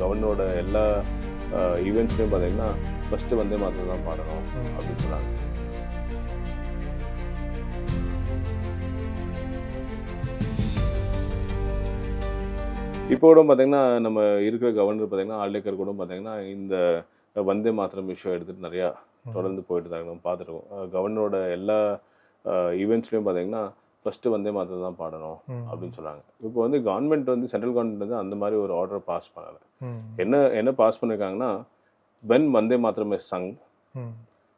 கவர்னரோட எல்லா ஈவெண்ட்ஸ்லையும் பார்த்தீங்கன்னா ஃபஸ்ட்டு வந்தே மாத்திரம் தான் பாடணும் அப்படின்னு சொன்னாங்க. இப்போ கூட பார்த்தீங்கன்னா நம்ம இருக்கிற கவர்னர் பார்த்தீங்கன்னா ஆல்டேக்கர் கூட பார்த்தீங்கன்னா இந்த வந்தே மாத்திரம் விஷயம் எடுத்துகிட்டு நிறையா தொடர்ந்து போயிட்டு தான் நம்ம பார்த்துருக்கோம். கவர்னரோட எல்லா ஈவெண்ட்ஸ்லையும் பார்த்தீங்கன்னா ஃபஸ்ட்டு வந்தே மாத்திரம் தான் பாடணும் அப்படின்னு சொன்னாங்க. இப்போ வந்து கவர்மெண்ட் வந்து சென்ட்ரல் கவர்மெண்ட் வந்து அந்த மாதிரி ஒரு ஆர்டர் பாஸ் பண்ணலை. என்ன பாஸ் பண்ணியிருக்காங்கன்னா, when வந்தே மாத்திரம் is sung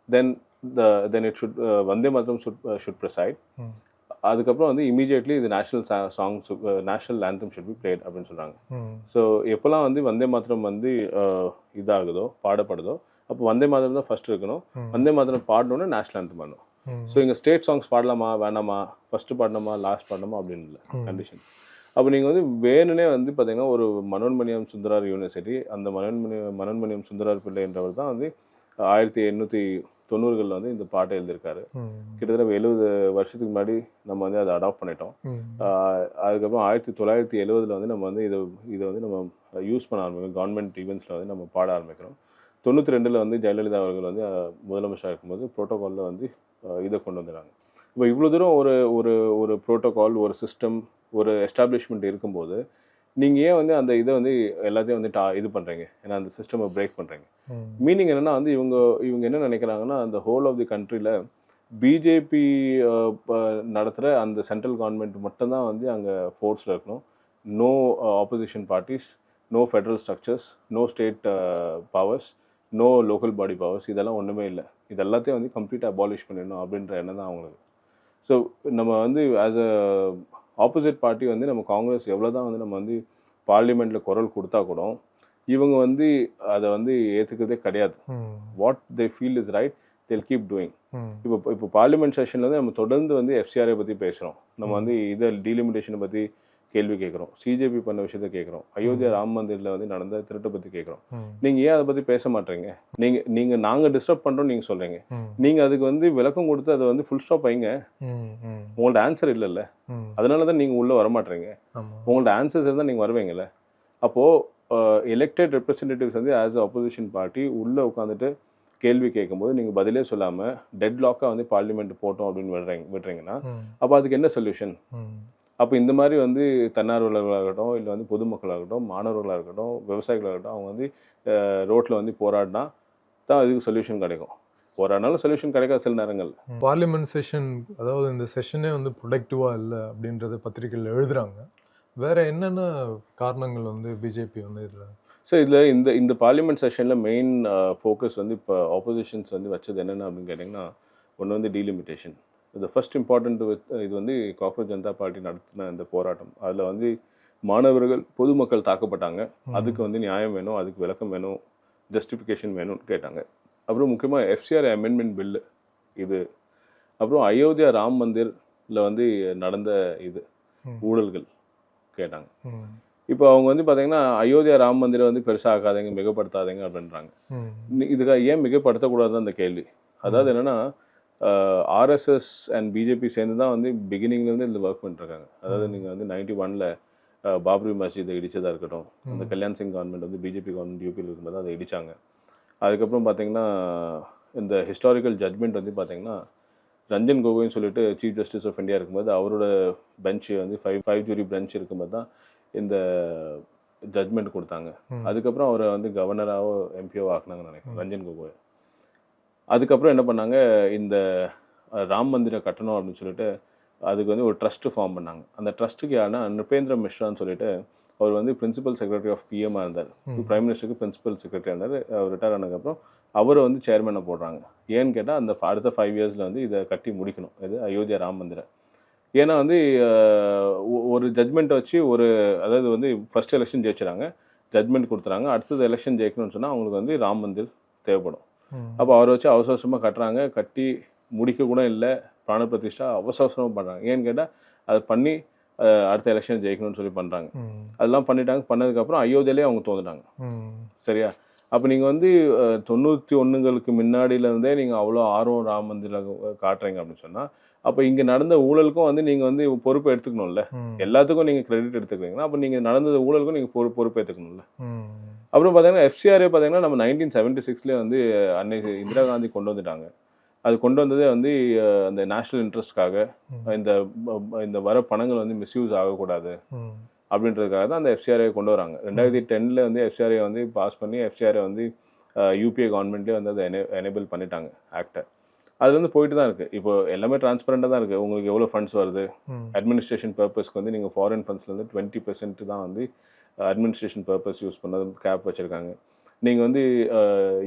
then it should வந்தே மாத்திரம் should preside. அதுக்கப்புறம் வந்து இமீடியட்லி இது national songs national anthem should be plate அப்படின்னு சொல்கிறாங்க. ஸோ எப்போல்லாம் வந்து வந்தே மாத்திரம் வந்து இதாகுதோ பாடப்படுதோ அப்போ வந்தே மாத்திரம் தான் ஃபர்ஸ்ட் இருக்கணும். வந்தே மாத்திரம் பாடணுன்னா நேஷனல் ஆந்தம் பண்ணணும். ஸோ இங்கே ஸ்டேட் சாங்ஸ் பாடலாமா வேணாமா, ஃபஸ்ட்டு பாடணுமா லாஸ்ட் பாடணுமா அப்படின்னு இல்லை கண்டிஷன். அப்போ நீங்கள் வந்து வேணுனே வந்து பார்த்தீங்கன்னா ஒரு மனோன்மணியம் சுந்தரார் யூனிவர்சிட்டி, அந்த மனோன்மணியம் சுந்தரார் பிள்ளை என்றவர் தான் வந்து 1890களில் வந்து இந்த பாட்டை எழுதியிருக்காரு. கிட்டத்தட்ட 70 வருஷத்துக்கு முன்னாடி நம்ம வந்து அதை அடாப்ட் பண்ணிட்டோம். அதுக்கப்புறம் 1970 வந்து நம்ம வந்து இதை வந்து நம்ம யூஸ் பண்ண ஆரம்பிக்கிறோம். கவர்மெண்ட் ஈவெண்ட்ஸில் வந்து நம்ம பாட ஆரம்பிக்கிறோம். 92 வந்து ஜெயலலிதா அவர்கள் வந்து முதலமைச்சராக இருக்கும்போது ப்ரோட்டோகாலில் வந்து இதை கொண்டு வந்துடுறாங்க. இப்போ இவ்வளோ தூரம் ஒரு ஒரு ஒரு ப்ரோட்டோகால், ஒரு சிஸ்டம், ஒரு எஸ்டாப்ளிஷ்மெண்ட் இருக்கும்போது நீங்கள் ஏன் வந்து அந்த இதை வந்து எல்லாத்தையும் வந்து இது பண்ணுறீங்க, ஏன்னா அந்த சிஸ்டமை பிரேக் பண்ணுறீங்க. மீனிங் என்னென்னா வந்து இவங்க என்ன நினைக்கிறாங்கன்னா, அந்த ஹோல் ஆஃப் தி கண்ட்ரியில் பிஜேபி நடத்துகிற அந்த சென்ட்ரல் கவர்மெண்ட் மட்டும்தான் வந்து அங்கே ஃபோர்ஸில் இருக்கணும். No opposition parties, no federal structures, no state powers, no local body powers, இதெல்லாம் ஒன்றுமே இல்லை. இது எல்லாத்தையும் வந்து கம்ப்ளீட்டாக அபாலிஷ் பண்ணிடணும் அப்படின்ற எண்ணம் தான் அவங்களுக்கு. ஸோ நம்ம வந்து ஆஸ் அ ஆப்போசிட் பார்ட்டி வந்து நம்ம காங்கிரஸ் எவ்வளோ தான் வந்து நம்ம வந்து பார்லிமெண்ட்டில் குரல் கொடுத்தா கூட இவங்க வந்து அதை வந்து ஏற்றுக்கிறதே கிடையாது. What they feel is right தேல் கீப் டூயிங். இப்போ பார்லிமெண்ட் செஷனில் வந்து நம்ம தொடர்ந்து வந்து எஃப்சிஆரை பற்றி பேசுகிறோம், நம்ம வந்து இதை டீலிமிட்டேஷனை பற்றி கேள்வி கேட்குறோம், சிஜேபி பண்ண விஷயத்த கேட்குறோம், அயோத்தியா ராம் மந்திரில் வந்து நடந்த திருட்டை பற்றி கேட்குறோம். நீங்கள் ஏன் அதை பற்றி பேச மாட்டேறீங்க? நாங்கள் டிஸ்டர்ப் பண்ணுறோம் நீங்கள் சொல்கிறீங்க. நீங்கள் அதுக்கு வந்து விளக்கம் கொடுத்து அதை வந்து ஃபுல் ஸ்டாப் வைங்க. உங்கள்ட்ட ஆன்சர் இல்லைல்ல, அதனால தான் நீங்கள் உள்ளே வரமாட்டேறீங்க. உங்கள்ட்ட ஆன்சர்ஸ் இருந்தால் நீங்கள் வருவீங்கல்ல. அப்போது எலெக்டட் ரெப்ரஸன்டேட்டிவ்ஸ் வந்து ஆஸ் அ ஆப்போசிஷன் பார்ட்டி உள்ளே உட்காந்துட்டு கேள்வி கேட்கும்போது நீங்கள் பதிலே சொல்லாமல் டெட் லாக்காக வந்து பார்லிமெண்ட் போட்டோம் அப்படின்னு விடுறீங்கன்னா அப்போ அதுக்கு என்ன சொல்யூஷன்? அப்போ இந்த மாதிரி வந்து தன்னார்வலர்களாகட்டும், இல்லை வந்து பொதுமக்களாகட்டும், மாணவர்களாக இருக்கட்டும், விவசாயிகளாகட்டும், அவங்க வந்து ரோட்டில் வந்து போராடினா தான் அதுக்கு சொல்யூஷன் கிடைக்கும். போராடினாலும் சொல்யூஷன் கிடைக்காது சில நேரங்கள். பார்லிமெண்ட் செஷன், அதாவது இந்த செஷனே வந்து ப்ரொடக்டிவாக இல்லை அப்படின்றத பத்திரிகையில் எழுதுகிறாங்க. வேறு என்னென்ன காரணங்கள் வந்து பிஜேபி வந்து இதில்? ஸோ இதில் இந்த பார்லிமெண்ட் செஷனில் மெயின் ஃபோக்கஸ் வந்து இப்போ ஆப்போசிஷன்ஸ் வந்து வச்சது என்னென்ன அப்படின்னு கேட்டிங்கன்னா, ஒன்று வந்து டீலிமிட்டேஷன். இது ஃபர்ஸ்ட் இம்பார்ட்டன்ட் இது வந்து காக்ரோச் ஜனதா பார்ட்டி நடத்தின இந்த போராட்டம். அதில் வந்து மாணவர்கள் பொதுமக்கள் தாக்கப்பட்டாங்க. அதுக்கு வந்து நியாயம் வேணும், அதுக்கு விளக்கம் வேணும், ஜஸ்டிஃபிகேஷன் வேணும்னு கேட்டாங்க. அப்புறம் முக்கியமாக எஃப்சிஆர் அமெண்ட்மெண்ட் பில்லு இது, அப்புறம் அயோத்தியா ராம் மந்திரில் வந்து நடந்த இது ஊழல்கள் கேட்டாங்க. இப்போ அவங்க வந்து பார்த்தீங்கன்னா அயோத்தியா ராம் மந்திரை வந்து பெருசாக ஆக்காதீங்க, மிகப்படுத்தாதீங்க அப்படின்றாங்க. இதுக்காக ஏன் மிகப்படுத்தக்கூடாது அந்த கேள்வி. அதாவது என்னென்னா, ஆர்எஸ்எஸ் அண்ட் பிஜேபி சேர்ந்து தான் வந்து பிகினிங்லேருந்து இதில் ஒர்க் பண்ணிட்டுருக்காங்க. அதாவது நீங்கள் வந்து 91ல் பாப்ரி மஸ்ஜிதை இடித்ததாக இருக்கட்டும், அந்த கல்யாண் சிங் கவர்மெண்ட் வந்து பிஜேபி கவர்மெண்ட் யூபியில் இருக்கும்போது அதை இடித்தாங்க. அதுக்கப்புறம் பார்த்தீங்கன்னா இந்த ஹிஸ்டாரிக்கல் ஜட்மெண்ட் வந்து பார்த்தீங்கன்னா ரஞ்சன் கோகோய்னு சொல்லிட்டு சீஃப் ஜஸ்டிஸ் ஆஃப் இந்தியா இருக்கும்போது அவரோட பெஞ்சு வந்து 5 ஜூரி பெஞ்ச் இருக்கும்போது தான் இந்த ஜட்மெண்ட் கொடுத்தாங்க. அதுக்கப்புறம் அவரை வந்து கவர்னராகவோ எம்பிஓ ஆக்குனாங்கன்னு நினைக்கிறேன், ரஞ்சன் கோகோய். அதுக்கப்புறம் என்ன பண்ணாங்க, இந்த ராம் மந்திரை கட்டணும் அப்படின்னு சொல்லிட்டு அதுக்கு வந்து ஒரு ட்ரஸ்ட்டு ஃபார்ம் பண்ணாங்க. அந்த ட்ரஸ்ட்டுக்கு யாருன்னா நிருபேந்திர மிஸ்ரான்னு சொல்லிட்டு அவர் வந்து பிரின்சிபல் செக்ரட்டரி ஆஃப் பிஎம்மாக இருந்தார். பிரைம் மினிஸ்டருக்கு பிரின்சிபல் செக்ரட்டரி இருந்தார். அவர் ரிட்டையர் ஆனதுக்கப்புறம் அவரை வந்து சேர்மனை போடுறாங்க. ஏன்னு கேட்டால் அந்த அடுத்த 5 இயர்ஸில் வந்து இதை கட்டி முடிக்கணும், இது அயோத்தியா ராம் மந்திரை. ஏன்னா வந்து ஒரு ஜட்மெண்ட்டை வச்சு அதாவது வந்து ஃபர்ஸ்ட் எலெக்ஷன் ஜெயிச்சுறாங்க, ஜட்மெண்ட் கொடுத்துறாங்க. அடுத்தது எலெக்ஷன் ஜெயிக்கணும்னு சொன்னால் அவங்களுக்கு வந்து ராம் மந்திர் தேவைப்படும். அப்போ அவரை வச்சு அவசரமாக கட்டுறாங்க, கட்டி முடிக்க கூட இல்லை, பிராண பிரதிஷ்டா அவசரமாக பண்ணுறாங்க. ஏன்னு கேட்டால் அதை பண்ணி அடுத்த எலெக்ஷன் ஜெயிக்கணும்னு சொல்லி பண்ணுறாங்க. அதெல்லாம் பண்ணிட்டாங்க. பண்ணதுக்கப்புறம் அயோத்தியிலே அவங்க தோந்துட்டாங்க. சரியா? அப்போ நீங்கள் வந்து 91களுக்கு முன்னாடியிலேருந்தே நீங்கள் அவ்வளோ ஆர்வம் ராம் மந்திரில் காட்டுறீங்க அப்படின்னு சொன்னால் அப்போ இங்கே நடந்த ஊழலுக்கும் வந்து நீங்கள் வந்து பொறுப்பு எடுத்துக்கணும்ல. எல்லாத்துக்கும் நீங்கள் கிரெடிட் எடுத்துக்கிறீங்கன்னா அப்போ நீங்கள் நடந்த ஊழலுக்கும் நீங்கள் பொறுப்பு எடுத்துக்கணும்ல. அப்புறம் பார்த்தீங்கன்னா எஃப்சிஆரே பார்த்தீங்கன்னா நம்ம 1976 வந்து அன்னைக்கு இந்திரா காந்தி கொண்டு வந்துட்டாங்க. அது கொண்டு வந்ததே வந்து அந்த நேஷ்னல் இன்ட்ரெஸ்ட்காக, இந்த இந்த வர பணங்கள் வந்து மிஸ்யூஸ் ஆகக்கூடாது அப்படின்றதுக்காக தான் அந்த எஃப்சிஆர்ஐ கொண்டு வராங்க. 2010 வந்து எஃப்சிஆர்ஐ வந்து பாஸ் பண்ணி எஃப்சிஆர்ஐ வந்து யூபிஏ கவர்மெண்ட்லேயே வந்து அதை எனேபிள் பண்ணிட்டாங்க ஆக்டை. அது வந்து போயிட்டு தான் இருக்குது. இப்போ எல்லாமே டிரான்ஸ்பரண்டாக தான் இருக்குது. உங்களுக்கு எவ்வளோ ஃபண்ட்ஸ் வருது, அட்மினிஸ்ட்ரேஷன் பர்பஸ்க்கு வந்து நீங்கள் ஃபாரின் ஃபண்ட்ஸ்லேருந்து 20% தான் வந்து அட்மினிஸ்ட்ரேஷன் பர்பஸ் யூஸ் பண்ணது கேப் வச்சுருக்காங்க. நீங்கள் வந்து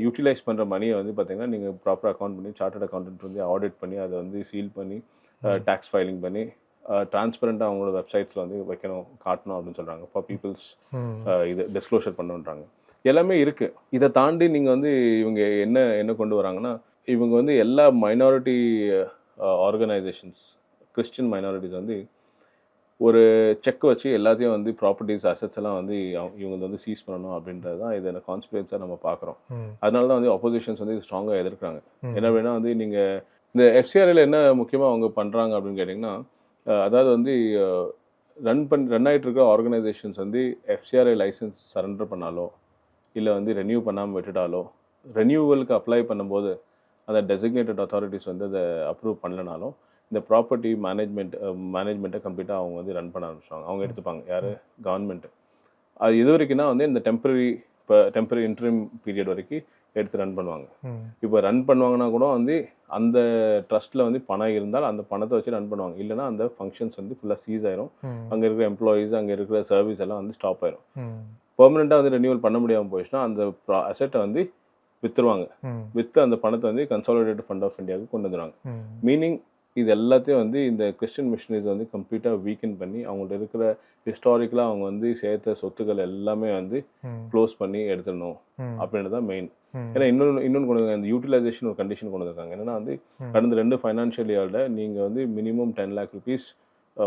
யூட்டிலைஸ் பண்ணுற மணியை வந்து பார்த்தீங்கன்னா நீங்கள் ப்ராப்பர் அக்கௌண்ட் பண்ணி சார்ட்டர்ட் அக்கௌண்டன்ட் வந்து ஆடிட் பண்ணி அதை வந்து சீல் பண்ணி டேக்ஸ் ஃபைலிங் பண்ணி டிரான்ஸ்பரண்ட்டாக அவங்களோட வெப்சைட்ஸில் வந்து வைக்கணும், காட்டணும் அப்படின்னு சொல்கிறாங்க. ஃபார் பீப்புள்ஸ் இது டிஸ்க்ளோஷர் பண்ணுன்றாங்க. எல்லாமே இருக்குது. இதை தாண்டி நீங்கள் வந்து இவங்க என்ன கொண்டு வராங்கன்னா, இவங்க வந்து எல்லா மைனாரிட்டி ஆர்கனைசேஷன்ஸ், கிறிஸ்டின் மைனாரிட்டிஸ் வந்து ஒரு செக் வச்சு எல்லாத்தையும் வந்து ப்ராப்பர்ட்டிஸ் அசட்ஸ் எல்லாம் வந்து இவங்க வந்து சீஸ் பண்ணணும் அப்படின்றது தான் இதை கான்ஸ்பிரன்ஸாக நம்ம பார்க்குறோம். அதனால தான் வந்து ஆப்போசிஷன்ஸ் வந்து ஸ்ட்ராங்காக எதிர்க்கிறாங்க. என்ன வேணால் வந்து நீங்கள் இந்த எஃப்சிஆர்ஐயில் என்ன முக்கியமாக அவங்க பண்ணுறாங்க அப்படின்னு கேட்டிங்கன்னா, அதாவது வந்து ரன் ஆகிட்டு இருக்க ஆர்கனைசேஷன்ஸ் வந்து எஃப்சிஆர்ஐ லைசன்ஸ் சரண்டர் பண்ணாலோ இல்லை வந்து ரெனியூ பண்ணாமல் விட்டுட்டாலோ, ரெனியூவலுக்கு அப்ளை பண்ணும்போது அந்த டெசிக்னேட்டட் அத்தாரிட்டிஸ் வந்து அதை அப்ரூவ் பண்ணலனாலும் இந்த ப்ராப்பர்ட்டி மேனேஜ்மெண்ட்டை கம்ப்ளீட்டாக அவங்க வந்து ரன் பண்ண ஆரம்பிச்சிட்டாங்க. அவங்க எடுத்துப்பாங்க. யார்? கவர்மெண்ட்டு. அது எது வரைக்கும்னா வந்து இந்த டெம்பரரி இன்டரிம் பீரியட் வரைக்கும் எடுத்து ரன் பண்ணுவாங்க. இப்போ ரன் பண்ணுவாங்கன்னா கூட வந்து அந்த ட்ரஸ்ட்டில் வந்து பணம் இருந்தால் அந்த பணத்தை வச்சு ரன் பண்ணுவாங்க. இல்லைனா அந்த ஃபங்க்ஷன்ஸ் வந்து ஃபுல்லாக சீஸ் ஆயிரும். அங்கே இருக்கிற எம்ப்ளாயீஸ், அங்கே இருக்கிற சர்வீஸ் எல்லாம் வந்து ஸ்டாப் ஆயிரும். பெர்மனெண்ட்டாக வந்து ரெனியூவல் பண்ண முடியாமல் போயிடுச்சுன்னா அந்த அசெட்டை வந்து விற்றுருவாங்க. விற்று அந்த பணத்தை வந்து கன்சாலிடேட்டட் ஃபண்ட் ஆஃப் இந்தியாவுக்கு கொண்டு வந்துடுவாங்க. மீனிங் இது எல்லாத்தையும் வந்து இந்த கிறிஸ்டியன் மிஷனரிஸ் வந்து கம்ப்ளீட்டாக வீக்கன் பண்ணி அவங்கள்ட்ட இருக்கிற ஹிஸ்டாரிக்கலாக அவங்க வந்து சேர்த்த சொத்துக்கள் எல்லாமே வந்து க்ளோஸ் பண்ணி எடுத்துடணும் அப்படின்றது தான் மெயின். ஏன்னா இன்னொன்று கொண்டு வந்து அந்த யூட்டிலைசேஷன் ஒரு கண்டிஷன் கொண்டு வந்திருக்காங்க. என்னன்னா வந்து கடந்த 2 ஃபைனான்ஷியல் இயரில் நீங்கள் வந்து மினிமம் 10 lakh rupees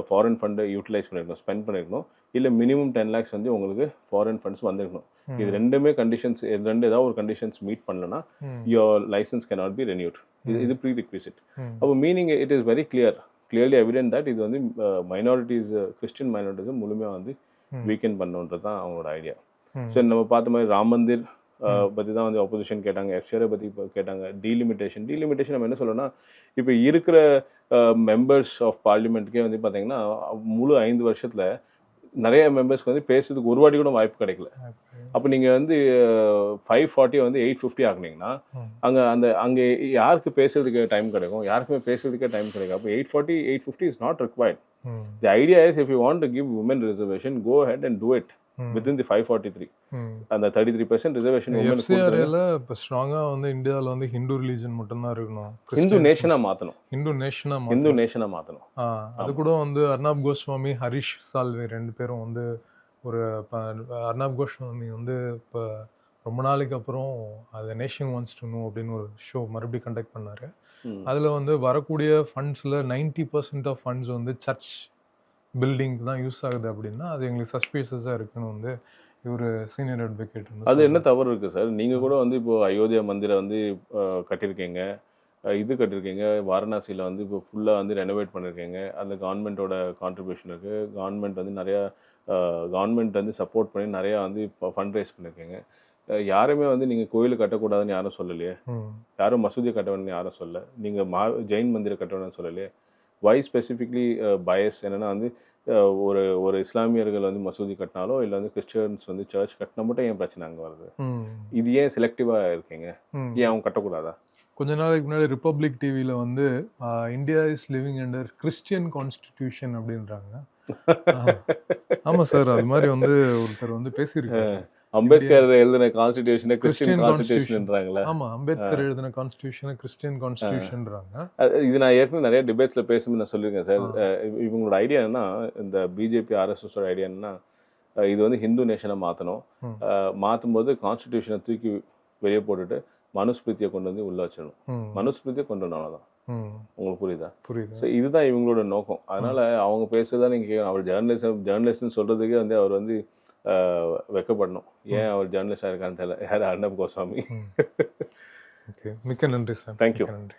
ஃபாரின் ஃபண்டை யூட்டிலைஸ் பண்ணியிருக்கணும், ஸ்பெண்ட் பண்ணியிருக்கணும். இல்லை மினிமம் 10 lakhs வந்து உங்களுக்கு ஃபாரின் ஃபண்ட்ஸ் வந்துருக்கணும். இது ரெண்டுமே கண்டிஷன்ஸ், ஏதாவது ஒரு கண்டிஷன்ஸ் மீட் பண்ணலன்னா your license cannot be renewed. இது ப்ரீ ரிக்விசிட். அப்போ meaning it is very clearly evident that இது வந்து மைனாரிட்டிஸ், கிறிஸ்டின் மைனாரிட்டிஸை முழுமையாக வந்து வீக்கெண்ட் பண்ணுன்றது தான் அவங்களோட ஐடியா. ஸோ நம்ம பார்த்த மாதிரி ராம் மந்திர் பற்றி தான் வந்து ஆப்போசிஷன் கேட்டாங்க, எஃப்சிஆரை பற்றி கேட்டாங்க. டீலிமிட்டேஷன் நம்ம என்ன சொல்லணும்னா, இப்போ இருக்கிற மெம்பர்ஸ் ஆஃப் பார்லிமெண்ட்டுக்கே வந்து பார்த்தீங்கன்னா முழு 5 வருஷத்தில் நிறைய மெம்பர்ஸ்க்கு வந்து பேசுறதுக்கு ஒரு வாட்டி கூட வாய்ப்பு கிடைக்கல. அப்போ நீங்கள் வந்து 540 வந்து 850 ஆக்குனீங்கன்னா அங்கே யாருக்கு பேசுறதுக்கு டைம் கிடைக்கும்? யாருக்குமே பேசுறதுக்கே டைம் கிடைக்கும். அப்போ 850 is not required. The idea is if you want to give women reservation, go ahead and do it within the 543. அந்த 33% ரிசர்வேஷன் எஃப்சிஆர்ஐல இப்போ ஸ்ட்ராங்கா வந்து இந்தியாவில் வந்து ஹிந்து ரிலீஜன் மட்டும் தான் இருக்கணும், ஹிந்து நேஷனா மாற்றணும். ஹிந்து நேஷனா மாற்றணும். அது கூட வந்து அர்னாப் கோஸ்வாமி, ஹரிஷ் சால்வே 2 பேரும் வந்து ஒரு அர்னாப் கோஸ்வாமி வந்து இப்போ ரொம்ப நாளைக்கு அப்புறம் அது நேஷன் வாண்ட்ஸ் டு நோ அப்படின்னு ஒரு ஷோ மறுபடியும் கண்டக்ட் பண்ணாரு. அதில் வந்து வரக்கூடிய ஃபண்ட்ஸில் 90% ஆஃப் ஃபண்ட்ஸ் வந்து சர்ச் பில்டிங் தான் யூஸ் ஆகுது அப்படின்னா அது எங்களுக்கு சஸ்பீஷியஸாக இருக்குன்னு வந்து இவர் சீனியர் அட்வொகேட். அது என்ன தவறு இருக்குது சார்? நீங்கள் கூட வந்து இப்போது அயோத்தியா மந்திரை வந்து கட்டியிருக்கீங்க, கட்டியிருக்கீங்க. வாரணாசியில் வந்து இப்போ ஃபுல்லாக வந்து ரெனோவேட் பண்ணியிருக்கீங்க. அந்த கவர்மெண்ட்டோட கான்ட்ரிபியூஷன் இருக்குது. கவர்மெண்ட் வந்து நிறையா கவர்மெண்ட் வந்து சப்போர்ட் பண்ணி நிறையா வந்து இப்போ ஃபண்ட் ரைஸ் பண்ணியிருக்கீங்க. யாருமே வந்து நீங்கள் கோயில் கட்டக்கூடாதுன்னு யாரும் சொல்லலையே, யாரும் மசூதி கட்ட வேணும்னு யாரும் சொல்லலை, நீங்கள் ஜெயின் மந்திரை கட்ட வேணும்னு சொல்லலையே. வை ஸ்பெசிஃபிக்லி பயஸ் என்னென்னா வந்து ஒரு இஸ்லாமியர்கள் வந்து மசூதி கட்டினாலோ இல்லை வந்து கிறிஸ்டியன்ஸ் வந்து சர்ச் கட்டினா மட்டும் ஏன் பிரச்சனை அங்கே வருது? இது ஏன் செலக்டிவாக இருக்கீங்க? ஏன் அவங்க கட்டக்கூடாதா? கொஞ்ச நாளைக்கு முன்னாடி ரிப்பப்ளிக் டிவியில் வந்து India is living under Christian constitution அப்படின்றாங்க. ஆமாம் சார், அது மாதிரி வந்து ஒருத்தர் வந்து பேசியிருக்காங்க. அம்பேத்கர் எழுதின கான்ஸ்டிடியூஷனை கிறிஸ்டியன் கான்ஸ்டிடியூஷன்ன்றாங்களே. ஆமா, அம்பேத்கர் எழுதின கான்ஸ்டிடியூஷனை கிறிஸ்டியன் கான்ஸ்டிடியூஷன்றாங்க. இது நான் ஏற்கனவே நிறைய டிபேட்ஸ்ல பேசும்போது நான் சொல்லியிருக்கேன் சார். இவங்களோட ஐடியா என்னன்னா, இந்த பிஜேபி ஆர்எஸ்எஸோட ஐடியா என்னன்னா, இது வந்து ஹிந்து நேஷனை மாற்றணும். மாற்றும் போது கான்ஸ்டிடியூஷனை தூக்கி வெளியே போட்டுட்டு மனுஸ்மிருதியை கொண்டு வந்து உள்ள வச்சிடணும். மனுஸ்மிருதியை கொண்டு வந்தால்தான். உங்களுக்கு புரியுதா? புரியுது. ஸோ இதுதான் இவங்களோட நோக்கம். அதனால அவங்க பேசுறதா நீங்கள் கேட்கணும். அவர் ஜேர்னலிஸ்ட்னு சொல்றதுக்கே வந்து அவர் வந்து வெக்கப்படணும். ஏன் அவர் ஜேர்னலிஸ்டாக இருக்கான்னு தெரியல. யார்? அர்ணப் கோஸ்வாமி. ஓகே, மிக்க நன்றி சார். தேங்க்யூ. நன்றி.